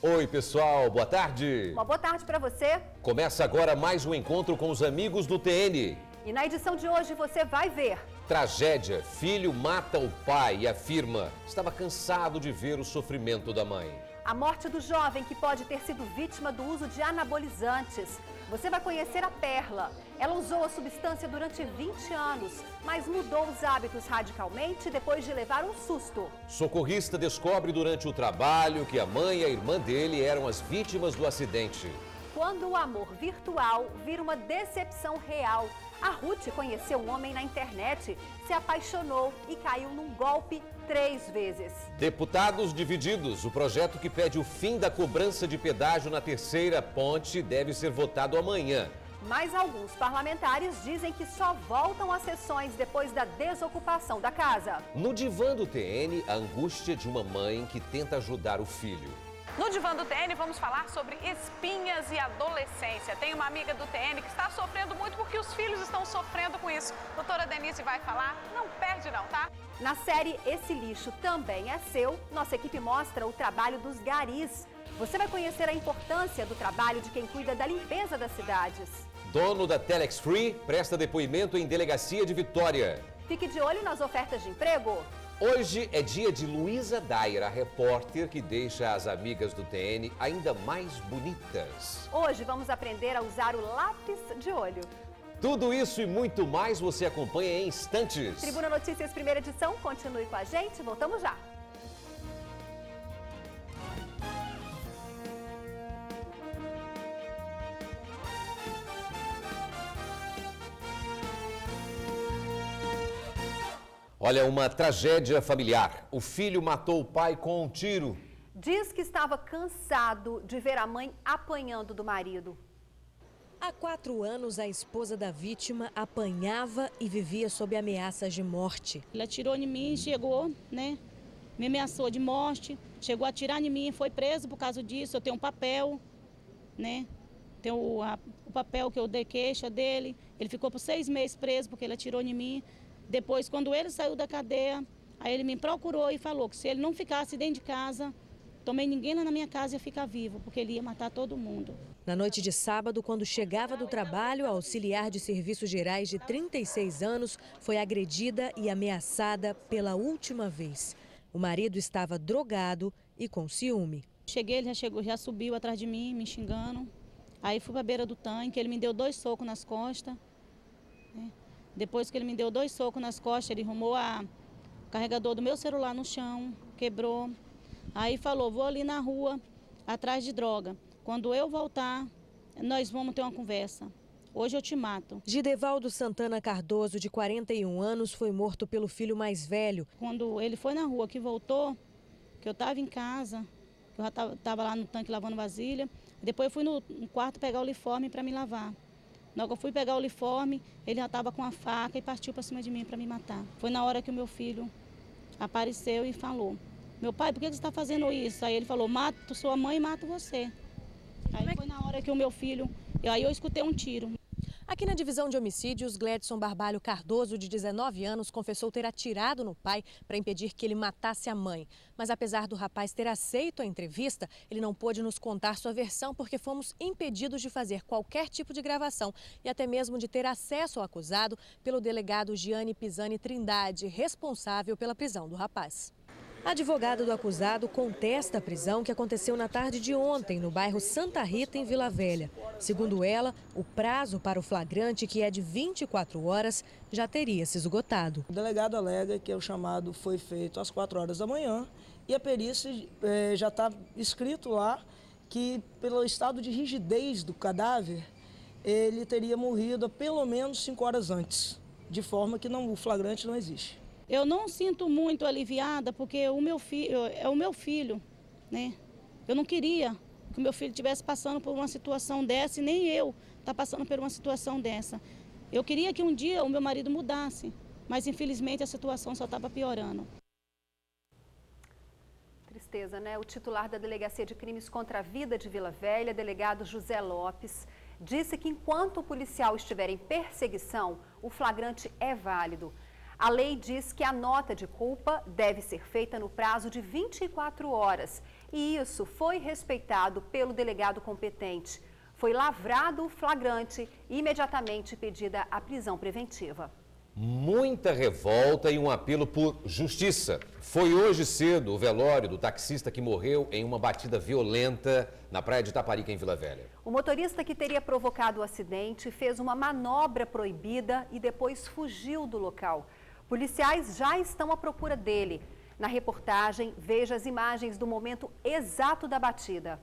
Oi, pessoal, boa tarde. Uma boa tarde para você. Começa agora mais um encontro com os amigos do TN. E na edição de hoje você vai ver. Tragédia, filho mata o pai e afirma estava cansado de ver o sofrimento da mãe. A morte do jovem que pode ter sido vítima do uso de anabolizantes. Você vai conhecer a Perla. Ela usou a substância durante 20 anos, mas mudou os hábitos radicalmente depois de levar um susto. Socorrista descobre durante o trabalho que a mãe e a irmã dele eram as vítimas do acidente. Quando o amor virtual vira uma decepção real. A Ruth conheceu um homem na internet, se apaixonou e caiu num golpe 3 vezes. Deputados divididos. O projeto que pede o fim da cobrança de pedágio na terceira ponte deve ser votado amanhã. Mas alguns parlamentares dizem que só voltam às sessões depois da desocupação da casa. No divã do TN, a angústia de uma mãe que tenta ajudar o filho. No Divã do TN, vamos falar sobre espinhas e adolescência. Tem uma amiga do TN que está sofrendo muito porque os filhos estão sofrendo com isso. Doutora Denise vai falar, não perde não, tá? Na série Esse Lixo Também é Seu, nossa equipe mostra o trabalho dos garis. Você vai conhecer a importância do trabalho de quem cuida da limpeza das cidades. Dono da Telex Free presta depoimento em delegacia de Vitória. Fique de olho nas ofertas de emprego. Hoje é dia de Luísa Dayer, a repórter que deixa as amigas do TN ainda mais bonitas. Hoje vamos aprender a usar o lápis de olho. Tudo isso e muito mais você acompanha em instantes. Tribuna Notícias, primeira edição, continue com a gente, voltamos já. Olha, uma tragédia familiar. O filho matou o pai com um tiro. Diz que estava cansado de ver a mãe apanhando do marido. Há 4 anos, a esposa da vítima apanhava e vivia sob ameaças de morte. Ele atirou em mim, chegou, né? Me ameaçou de morte, chegou a atirar em mim, foi preso por causa disso. Eu tenho um papel, né? Tenho o papel que eu dei queixa dele. Ele ficou por 6 meses preso porque ele atirou em mim. Depois, quando ele saiu da cadeia, aí ele me procurou e falou que se ele não ficasse dentro de casa, também ninguém lá na minha casa ia ficar vivo, porque ele ia matar todo mundo. Na noite de sábado, quando chegava do trabalho, a auxiliar de serviços gerais de 36 anos foi agredida e ameaçada pela última vez. O marido estava drogado e com ciúme. Cheguei, ele já subiu atrás de mim, me xingando. Aí fui para a beira do tanque, ele me deu 2 socos nas costas, né? Depois que ele me deu 2 socos nas costas, ele arrumou o carregador do meu celular no chão, quebrou. Aí falou, vou ali na rua, atrás de droga. Quando eu voltar, nós vamos ter uma conversa. Hoje eu te mato. Gidevaldo Santana Cardoso, de 41 anos, foi morto pelo filho mais velho. Quando ele foi na rua, que voltou, que eu estava em casa, que eu já estava lá no tanque lavando vasilha. Depois eu fui no quarto pegar o uniforme para me lavar. Na hora que eu fui pegar o uniforme, ele já estava com a faca e partiu para cima de mim para me matar. Foi na hora que o meu filho apareceu e falou, meu pai, por que você está fazendo isso? Aí ele falou, mato sua mãe e mato você. Aí foi na hora que o meu filho, aí eu escutei um tiro. Aqui na divisão de homicídios, Gledson Barbalho Cardoso, de 19 anos, confessou ter atirado no pai para impedir que ele matasse a mãe. Mas apesar do rapaz ter aceito a entrevista, ele não pôde nos contar sua versão porque fomos impedidos de fazer qualquer tipo de gravação e até mesmo de ter acesso ao acusado pelo delegado Gianni Pisani Trindade, responsável pela prisão do rapaz. A advogada do acusado contesta a prisão que aconteceu na tarde de ontem, no bairro Santa Rita, em Vila Velha. Segundo ela, o prazo para o flagrante, que é de 24 horas, já teria se esgotado. O delegado alega que o chamado foi feito às 4 horas da manhã e a perícia já está escrito lá que, pelo estado de rigidez do cadáver, ele teria morrido pelo menos 5 horas antes, de forma que o flagrante não existe. Eu não sinto muito aliviada porque o meu filho é o meu filho, né? Eu não queria que o meu filho estivesse passando por uma situação dessa e nem eu estar passando por uma situação dessa. Eu queria que um dia o meu marido mudasse, mas infelizmente a situação só estava piorando. Tristeza, né? O titular da Delegacia de Crimes contra a Vida de Vila Velha, delegado José Lopes, disse que enquanto o policial estiver em perseguição, o flagrante é válido. A lei diz que a nota de culpa deve ser feita no prazo de 24 horas E isso foi respeitado pelo delegado competente. Foi lavrado o flagrante e imediatamente pedida a prisão preventiva. Muita revolta e um apelo por justiça. Foi hoje cedo o velório do taxista que morreu em uma batida violenta na praia de Itaparica, em Vila Velha. O motorista que teria provocado o acidente fez uma manobra proibida e depois fugiu do local. Policiais já estão à procura dele. Na reportagem, veja as imagens do momento exato da batida.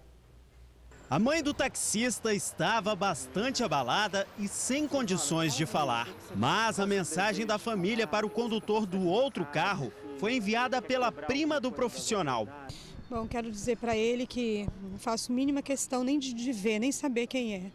A mãe do taxista estava bastante abalada e sem condições de falar. Mas a mensagem da família para o condutor do outro carro foi enviada pela prima do profissional. Bom, quero dizer para ele que não faço mínima questão nem de ver, nem saber quem é.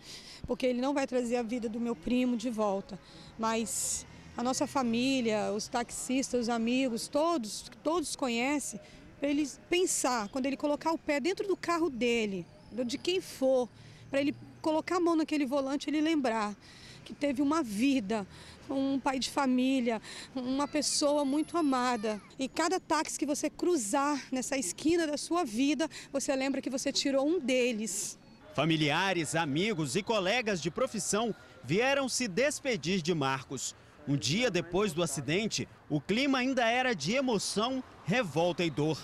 Porque ele não vai trazer a vida do meu primo de volta. Mas a nossa família, os taxistas, os amigos, todos conhecem, para ele pensar, quando ele colocar o pé dentro do carro dele, de quem for, para ele colocar a mão naquele volante, ele lembrar que teve uma vida, um pai de família, uma pessoa muito amada. E cada táxi que você cruzar nessa esquina da sua vida, você lembra que você tirou um deles. Familiares, amigos e colegas de profissão vieram se despedir de Marcos. Um dia depois do acidente, o clima ainda era de emoção, revolta e dor.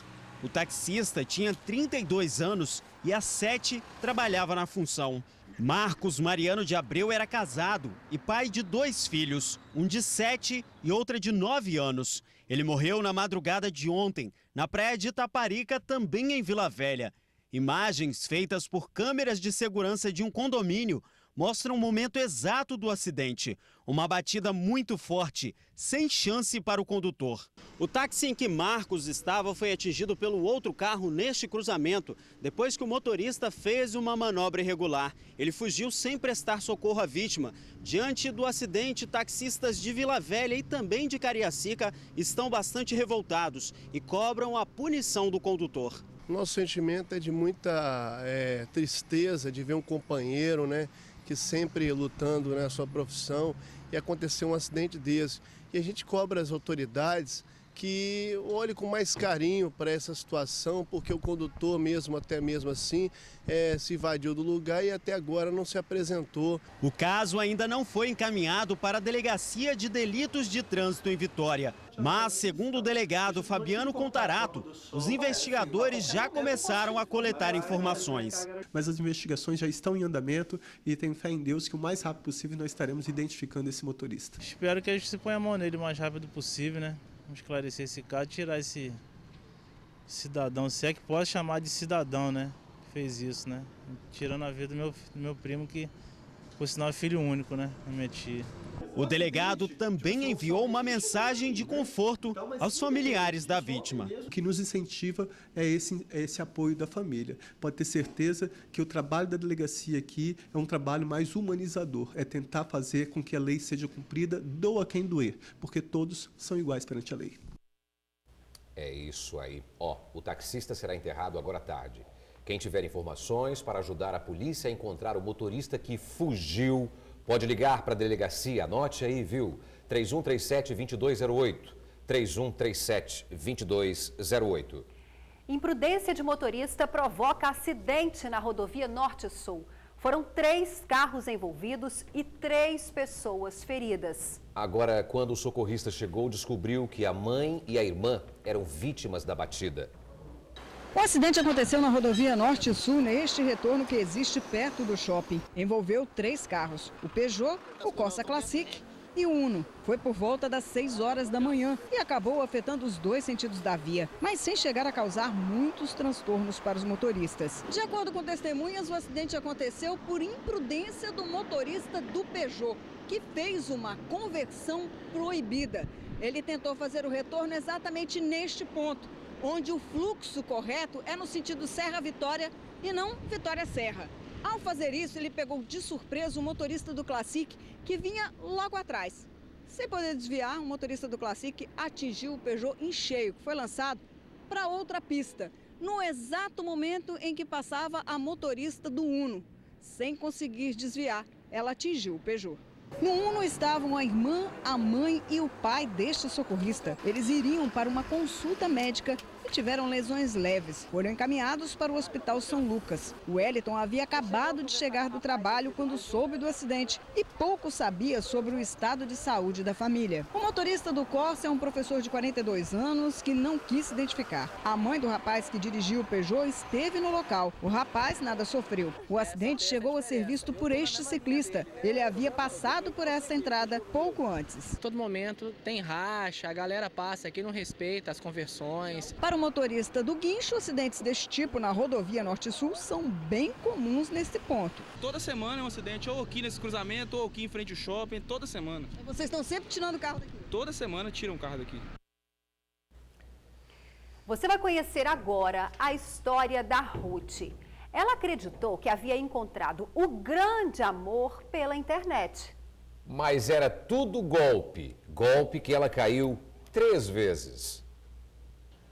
O taxista tinha 32 anos e há 7 trabalhava na função. Marcos Mariano de Abreu era casado e pai de 2 filhos, um de 7 e outra de 9 anos. Ele morreu na madrugada de ontem, na praia de Itaparica, também em Vila Velha. Imagens feitas por câmeras de segurança de um condomínio mostram o momento exato do acidente. Uma batida muito forte, sem chance para o condutor. O táxi em que Marcos estava foi atingido pelo outro carro neste cruzamento, depois que o motorista fez uma manobra irregular. Ele fugiu sem prestar socorro à vítima. Diante do acidente, taxistas de Vila Velha e também de Cariacica estão bastante revoltados e cobram a punição do condutor. Nosso sentimento é de muita tristeza de ver um companheiro, que sempre lutando na sua profissão, e aconteceu um acidente desse. E a gente cobra as autoridades que olhem com mais carinho para essa situação, porque o condutor mesmo, até mesmo assim, se evadiu do lugar e até agora não se apresentou. O caso ainda não foi encaminhado para a Delegacia de Delitos de Trânsito em Vitória. Mas, segundo o delegado Fabiano Contarato, os investigadores já começaram a coletar informações. Mas as investigações já estão em andamento e tenho fé em Deus que o mais rápido possível nós estaremos identificando esse motorista. Espero que a gente se ponha a mão nele o mais rápido possível, Vamos esclarecer esse caso, tirar esse cidadão, se é que pode chamar de cidadão, que fez isso, Tirando a vida do meu primo, que por sinal é filho único, da minha tia. O delegado também enviou uma mensagem de conforto aos familiares da vítima. O que nos incentiva é esse apoio da família. Pode ter certeza que o trabalho da delegacia aqui é um trabalho mais humanizador, é tentar fazer com que a lei seja cumprida, doa quem doer, porque todos são iguais perante a lei. É isso aí. O taxista será enterrado agora à tarde. Quem tiver informações para ajudar a polícia a encontrar o motorista que fugiu, pode ligar para a delegacia, anote aí, viu? 3137-2208, 3137-2208. Imprudência de motorista provoca acidente na rodovia Norte-Sul. Foram 3 carros envolvidos e 3 pessoas feridas. Agora, quando o socorrista chegou, descobriu que a mãe e a irmã eram vítimas da batida. O acidente aconteceu na rodovia Norte-Sul, neste retorno que existe perto do shopping. Envolveu 3 carros, o Peugeot, o Corsa Classic e o Uno. Foi por volta das 6 horas da manhã e acabou afetando os 2 sentidos da via, mas sem chegar a causar muitos transtornos para os motoristas. De acordo com testemunhas, o acidente aconteceu por imprudência do motorista do Peugeot, que fez uma conversão proibida. Ele tentou fazer o retorno exatamente neste ponto, onde o fluxo correto é no sentido Serra-Vitória e não Vitória-Serra. Ao fazer isso, ele pegou de surpresa o motorista do Classic, que vinha logo atrás. Sem poder desviar, o motorista do Classic atingiu o Peugeot em cheio, que foi lançado para outra pista, no exato momento em que passava a motorista do Uno. Sem conseguir desviar, ela atingiu o Peugeot. No Uno estavam a irmã, a mãe e o pai deste socorrista. Eles iriam para uma consulta médica e tiveram lesões leves. Foram encaminhados para o Hospital São Lucas. O Wellington havia acabado de chegar do trabalho quando soube do acidente e pouco sabia sobre o estado de saúde da família. O motorista do Corsa é um professor de 42 anos que não quis se identificar. A mãe do rapaz que dirigiu o Peugeot esteve no local. O rapaz nada sofreu. O acidente chegou a ser visto por este ciclista. Ele havia passado por essa entrada pouco antes. Todo momento tem racha, a galera passa aqui, não respeita as conversões. Para o motorista do guincho, acidentes deste tipo na rodovia Norte-Sul são bem comuns nesse ponto. Toda semana é um acidente, ou aqui nesse cruzamento, ou aqui em frente ao shopping, toda semana. Vocês estão sempre tirando o carro daqui? Toda semana tiram um carro daqui. Você vai conhecer agora a história da Ruth. Ela acreditou que havia encontrado o grande amor pela internet. Mas era tudo golpe. Golpe que ela caiu 3 vezes.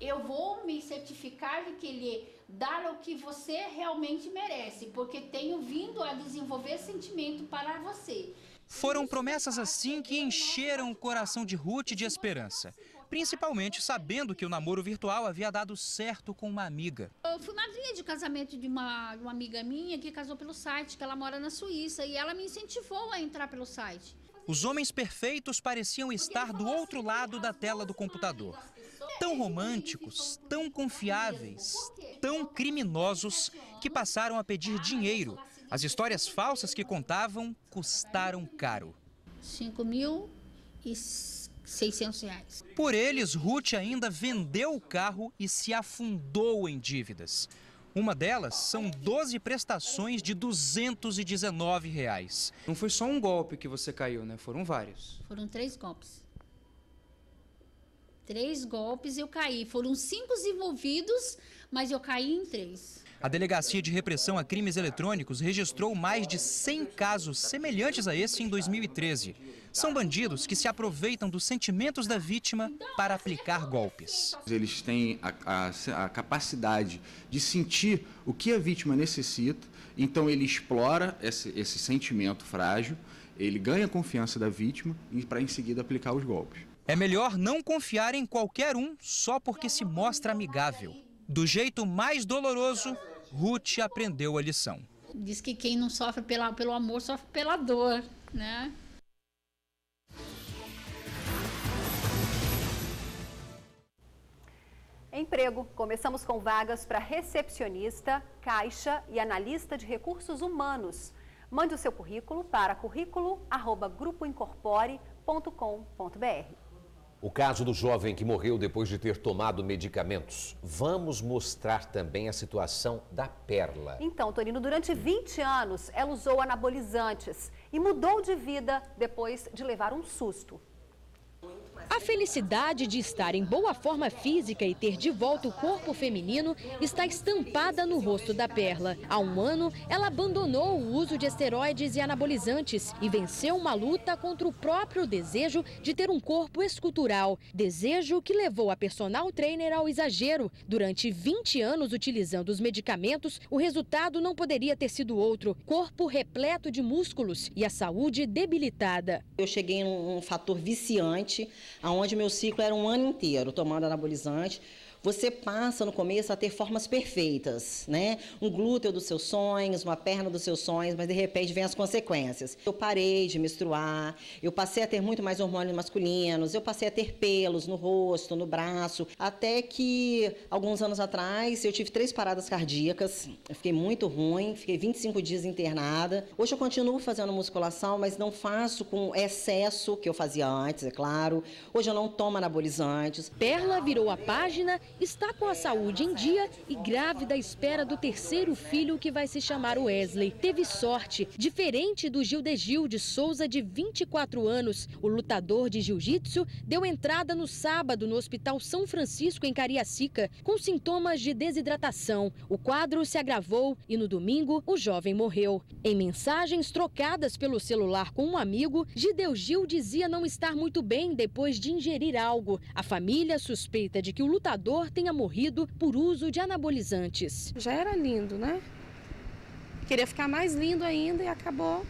Eu vou me certificar de que ele dá o que você realmente merece, porque tenho vindo a desenvolver sentimento para você. Foram promessas assim que encheram o coração de Ruth de esperança. Principalmente sabendo que o namoro virtual havia dado certo com uma amiga. Eu fui madrinha de casamento de uma amiga minha que casou pelo site, que ela mora na Suíça, e ela me incentivou a entrar pelo site. Os homens perfeitos pareciam estar do outro lado da tela do computador. Tão românticos, tão confiáveis, tão criminosos que passaram a pedir dinheiro. As histórias falsas que contavam custaram caro. R$5.600. Por eles, Ruth ainda vendeu o carro e se afundou em dívidas. Uma delas são 12 prestações de R$219. Não foi só um golpe que você caiu, né? Foram vários. Foram 3 golpes. 3 golpes eu caí. Foram 5 envolvidos, mas eu caí em 3. A Delegacia de Repressão a Crimes Eletrônicos registrou mais de 100 casos semelhantes a esse em 2013. São bandidos que se aproveitam dos sentimentos da vítima para aplicar golpes. Eles têm a capacidade de sentir o que a vítima necessita, então ele explora esse sentimento frágil, ele ganha a confiança da vítima e para em seguida aplicar os golpes. É melhor não confiar em qualquer um só porque se mostra amigável. Do jeito mais doloroso, Ruth aprendeu a lição. Diz que quem não sofre pelo amor sofre pela dor, né? Emprego. Começamos com vagas para recepcionista, caixa e analista de recursos humanos. Mande o seu currículo para currículo@grupoincorpore.com.br. O caso do jovem que morreu depois de ter tomado medicamentos. Vamos mostrar também a situação da Perla. Então, Tonino, durante 20 anos, ela usou anabolizantes e mudou de vida depois de levar um susto. A felicidade de estar em boa forma física e ter de volta o corpo feminino está estampada no rosto da Perla. Há um ano, ela abandonou o uso de esteroides e anabolizantes e venceu uma luta contra o próprio desejo de ter um corpo escultural. Desejo que levou a personal trainer ao exagero. Durante 20 anos utilizando os medicamentos, o resultado não poderia ter sido outro. Corpo repleto de músculos e a saúde debilitada. Eu cheguei num fator viciante, onde meu ciclo era um ano inteiro tomando anabolizante. Você passa no começo a ter formas perfeitas, né? Um glúteo dos seus sonhos, uma perna dos seus sonhos, mas de repente vem as consequências. Eu parei de menstruar, eu passei a ter muito mais hormônios masculinos, eu passei a ter pelos no rosto, no braço, até que alguns anos atrás eu tive 3 paradas cardíacas, eu fiquei muito ruim, fiquei 25 dias internada. Hoje eu continuo fazendo musculação, mas não faço com excesso que eu fazia antes, é claro. Hoje eu não tomo anabolizantes. Perla virou a página, está com a saúde em dia e grávida à espera do 3º filho que vai se chamar Wesley. Teve sorte, diferente do Gildegil de Souza, de 24 anos. O lutador de jiu-jitsu deu entrada no sábado no Hospital São Francisco, em Cariacica, com sintomas de desidratação. O quadro se agravou e no domingo o jovem morreu. Em mensagens trocadas pelo celular com um amigo, Gildegil dizia não estar muito bem depois de ingerir algo. A família suspeita de que o lutador tenha morrido por uso de anabolizantes. Já era lindo, né? Queria ficar mais lindo ainda e acabou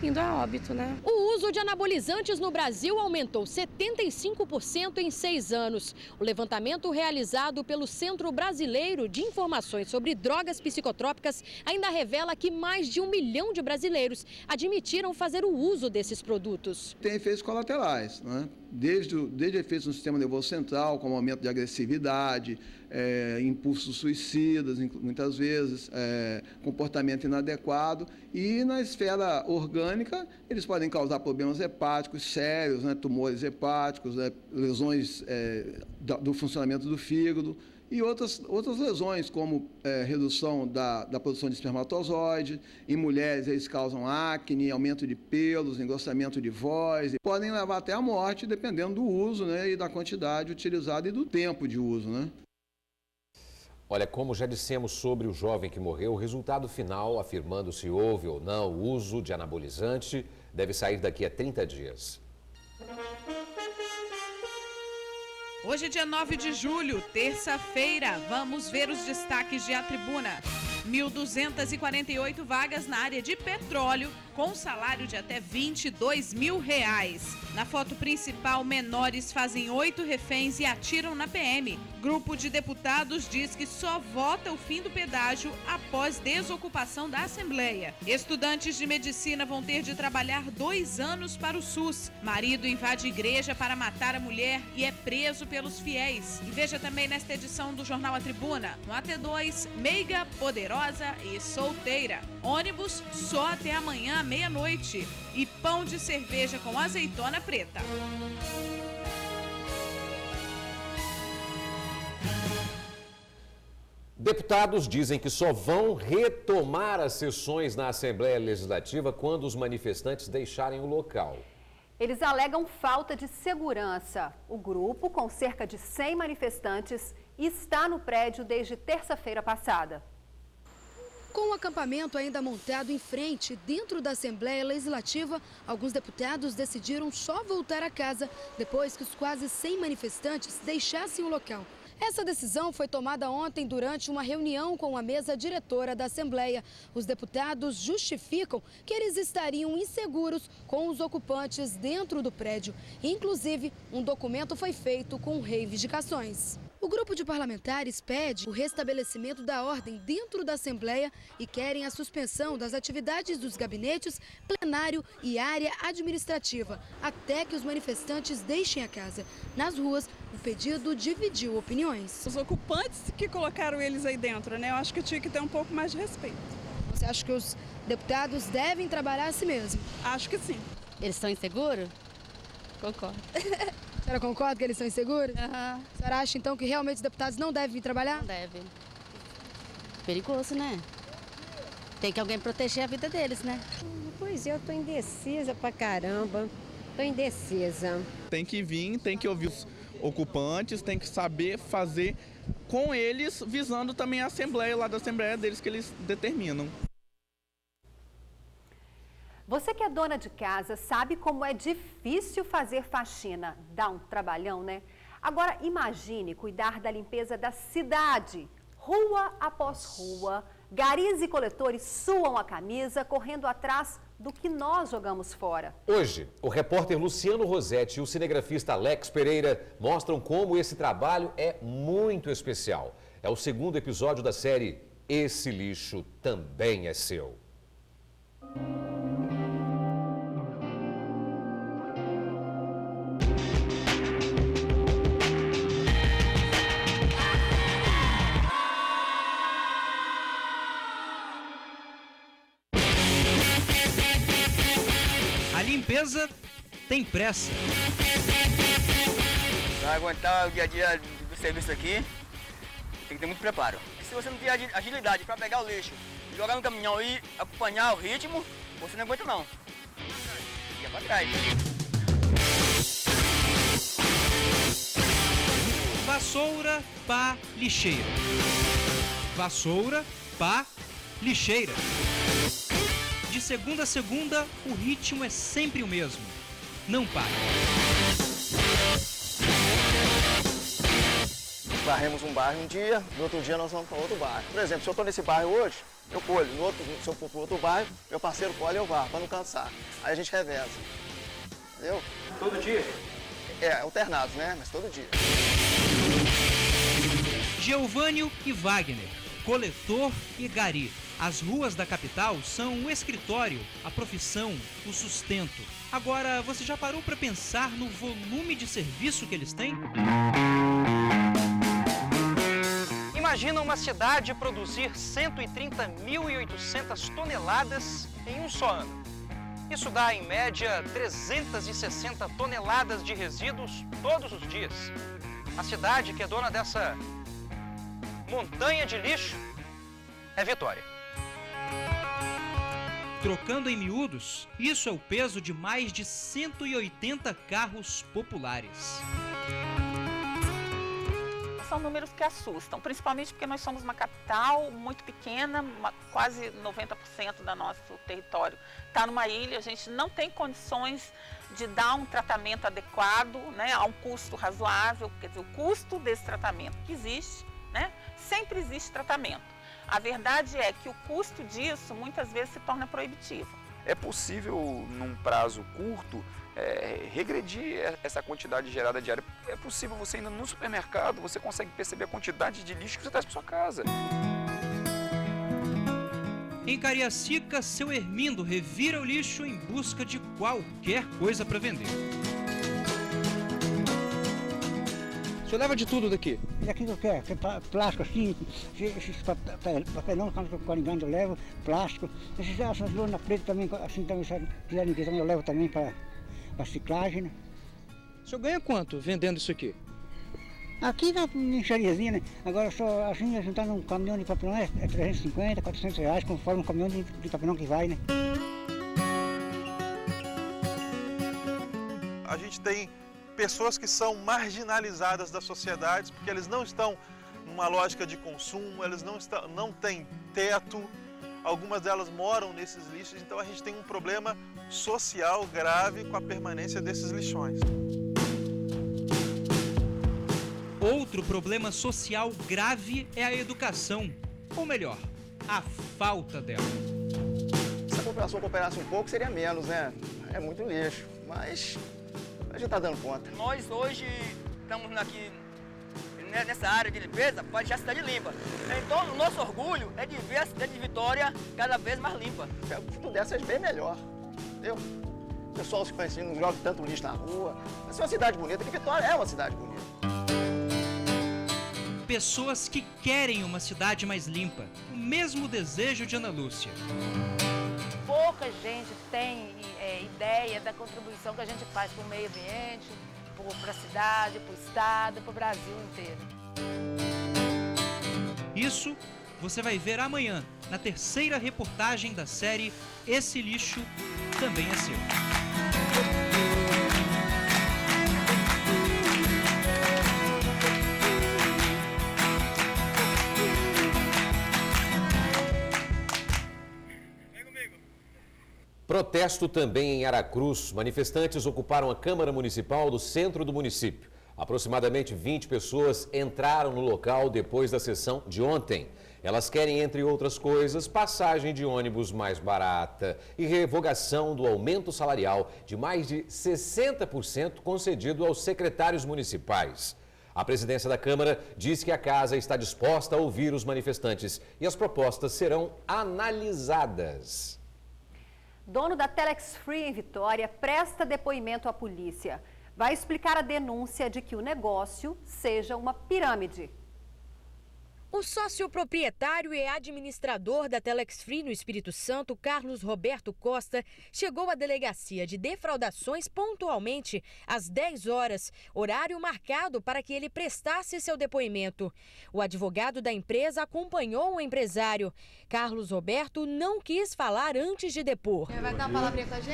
indo a óbito, né? O uso de anabolizantes no Brasil aumentou 75% em 6 anos. O levantamento realizado pelo Centro Brasileiro de Informações sobre Drogas Psicotrópicas ainda revela que mais de 1 milhão de brasileiros admitiram fazer o uso desses produtos. Tem efeitos colaterais, né? Desde efeitos no sistema nervoso central, como aumento de agressividade, impulsos suicidas, muitas vezes, comportamento inadequado. E na esfera orgânica, eles podem causar problemas hepáticos sérios, né? Tumores hepáticos, lesões do funcionamento do fígado. E outras lesões, como redução da produção de espermatozoide. Em mulheres, eles causam acne, aumento de pelos, engrossamento de voz. Podem levar até a morte, dependendo do uso, né, e da quantidade utilizada e do tempo de uso, né? Olha, como já dissemos sobre o jovem que morreu, o resultado final, afirmando se houve ou não o uso de anabolizante, deve sair daqui a 30 dias. Hoje, dia 9 de julho, terça-feira, vamos ver os destaques de A Tribuna. 1.248 vagas na área de petróleo, com salário de até R$22 mil. Na foto principal, menores fazem 8 reféns e atiram na PM. Grupo de deputados diz que só vota o fim do pedágio após desocupação da Assembleia. Estudantes de medicina vão ter de trabalhar 2 anos para o SUS. Marido invade igreja para matar a mulher e é preso pelos fiéis. E veja também nesta edição do Jornal A Tribuna, no AT2, meiga, poderosa e solteira. Ônibus só até amanhã à meia-noite. E pão de cerveja com azeitona preta. Deputados dizem que só vão retomar as sessões na Assembleia Legislativa quando os manifestantes deixarem o local. Eles alegam falta de segurança. O grupo, com cerca de 100 manifestantes, está no prédio desde terça-feira passada. Com o acampamento ainda montado em frente, dentro da Assembleia Legislativa, alguns deputados decidiram só voltar a casa depois que os quase 100 manifestantes deixassem o local. Essa decisão foi tomada ontem durante uma reunião com a mesa diretora da Assembleia. Os deputados justificam que eles estariam inseguros com os ocupantes dentro do prédio. Inclusive, um documento foi feito com reivindicações. O grupo de parlamentares pede o restabelecimento da ordem dentro da Assembleia e querem a suspensão das atividades dos gabinetes, plenário e área administrativa, até que os manifestantes deixem a casa. Nas ruas, o pedido dividiu opiniões. Os ocupantes que colocaram eles aí dentro, né? Eu acho que tinha que ter um pouco mais de respeito. Você acha que os deputados devem trabalhar assim mesmo? Acho que sim. Eles estão inseguros? Concordo. A senhora concorda que eles são inseguros? A senhora acha, então, que realmente os deputados não devem vir trabalhar? Não devem. Perigoso, né? Tem que alguém proteger a vida deles, né? Pois eu tô indecisa pra caramba. Tô indecisa. Tem que vir, tem que ouvir os ocupantes, tem que saber fazer com eles, visando também a Assembleia, lá da Assembleia deles que eles determinam. Você que é dona de casa sabe como é difícil fazer faxina. Dá um trabalhão, né? Agora imagine cuidar da limpeza da cidade. Rua após rua, garis e coletores suam a camisa correndo atrás do que nós jogamos fora. Hoje, o repórter Luciano Rosetti e o cinegrafista Alex Pereira mostram como esse trabalho é muito especial. É o segundo episódio da série Esse Lixo Também é Seu. Limpeza tem pressa. Para aguentar o dia a dia do serviço aqui, tem que ter muito preparo. Se você não tem agilidade para pegar o lixo, jogar no caminhão e acompanhar o ritmo, você não aguenta não. Ia para trás. Vassoura, pá, lixeira. Vassoura, pá, lixeira. De segunda a segunda, o ritmo é sempre o mesmo. Não para. varremos um bairro um dia, no outro dia nós vamos para outro bairro. Por exemplo, se eu estou nesse bairro hoje, eu colho. Se eu for para outro bairro, meu parceiro colhe e eu varro, para não cansar. Aí a gente reveza. Entendeu? Todo dia? Alternados, né? Mas todo dia. Geovânio e Wagner, coletor e gari. As ruas da capital são o escritório, a profissão, o sustento. Agora, você já parou para pensar no volume de serviço que eles têm? Imagina uma cidade produzir 130.800 toneladas em um só ano. Isso dá, em média, 360 toneladas de resíduos todos os dias. A cidade que é dona dessa montanha de lixo é Vitória. Trocando em miúdos, isso é o peso de mais de 180 carros populares. São números que assustam, principalmente porque nós somos uma capital muito pequena, quase 90% do nosso território está numa ilha, a gente não tem condições de dar um tratamento adequado, né, a um custo razoável, quer dizer, o custo desse tratamento que existe, né, sempre existe tratamento. A verdade é que o custo disso muitas vezes se torna proibitivo. É possível, num prazo curto, regredir essa quantidade gerada diária. É possível você indo no supermercado, você consegue perceber a quantidade de lixo que você traz para sua casa. Em Cariacica, seu Hermindo revira o lixo em busca de qualquer coisa para vender. O senhor leva de tudo daqui? Daqui eu quero, plástico assim, esses papelão que eu estou coringando eu levo, plástico. Essas lonas pretas também, assim também, se quiser ninguém também eu levo também para ciclagem, né? O senhor ganha quanto vendendo isso aqui? Aqui na enxariazinha, né? Agora só assim, juntando um caminhão de papelão é 350, 400 reais, conforme o caminhão de papelão que vai, né? A gente tem pessoas que são marginalizadas da sociedade porque eles não estão numa lógica de consumo, eles não têm teto, algumas delas moram nesses lixos, então a gente tem um problema social grave com a permanência desses lixões. Outro problema social grave é a educação, ou melhor, a falta dela. Se a população cooperasse um pouco, seria menos, né? É muito lixo, mas a gente está dando conta. Nós hoje estamos aqui nessa área de limpeza para deixar a cidade limpa. Então, o nosso orgulho é de ver a cidade de Vitória cada vez mais limpa. Se pudesse ser bem melhor, entendeu? O pessoal se conhecendo, não joga tanto lixo na rua. Mas é uma cidade bonita, que Vitória é uma cidade bonita. Pessoas que querem uma cidade mais limpa, o mesmo desejo de Ana Lúcia. Pouca gente tem ideia da contribuição que a gente faz para o meio ambiente, para a cidade, para o estado, para o Brasil inteiro. Isso você vai ver amanhã, na terceira reportagem da série Esse Lixo Também é Seu. Protesto também em Aracruz. Manifestantes ocuparam a Câmara Municipal do centro do município. Aproximadamente 20 pessoas entraram no local depois da sessão de ontem. Elas querem, entre outras coisas, passagem de ônibus mais barata e revogação do aumento salarial de mais de 60% concedido aos secretários municipais. A presidência da Câmara diz que a casa está disposta a ouvir os manifestantes e as propostas serão analisadas. Dono da Telex Free em Vitória presta depoimento à polícia. Vai explicar a denúncia de que o negócio seja uma pirâmide. O sócio proprietário e administrador da Telex Free no Espírito Santo, Carlos Roberto Costa, chegou à delegacia de defraudações pontualmente às 10 horas, horário marcado para que ele prestasse seu depoimento. O advogado da empresa acompanhou o empresário. Carlos Roberto não quis falar antes de depor. Vai dar uma palavrinha com a gente?